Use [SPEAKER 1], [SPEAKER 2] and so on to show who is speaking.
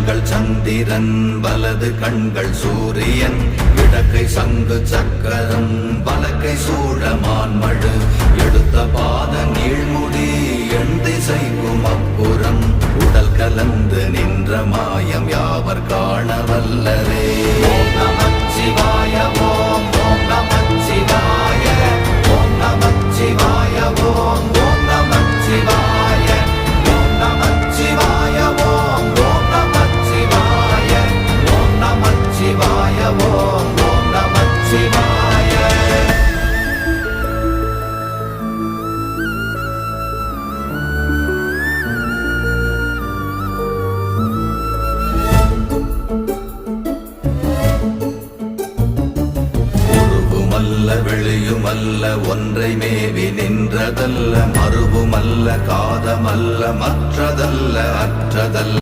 [SPEAKER 1] கண்கள் சந்திரன் வலது கண்கள் சூரியன் இடக்கை சங்கு சக்கரம் வலக்கை சூழமான்மழு எடுத்த பாத நீழ்முடி எண் திசைக்கும் அப்புறம் உடல் கலந்து நின்ற மாயம் யாவர் காண வல்லரே. ஓம் நமச்சிவாய ஓம் ஓம் நமச்சிவாய ஓம் நமச்சிவாய ஓம் ஓம் நமச்சிவாய ஓம் நமச்சிவாய ஓம் ஓம் நமச்சிவாய ஓம் நமச்சிவாய ஓம் ஓம் நமச்சிவாய. வெளியுமல்ல ஒன்றை மேவி நின்றதல்ல மறுவுமல்ல காதமல்ல மற்றதல்ல அற்றதல்ல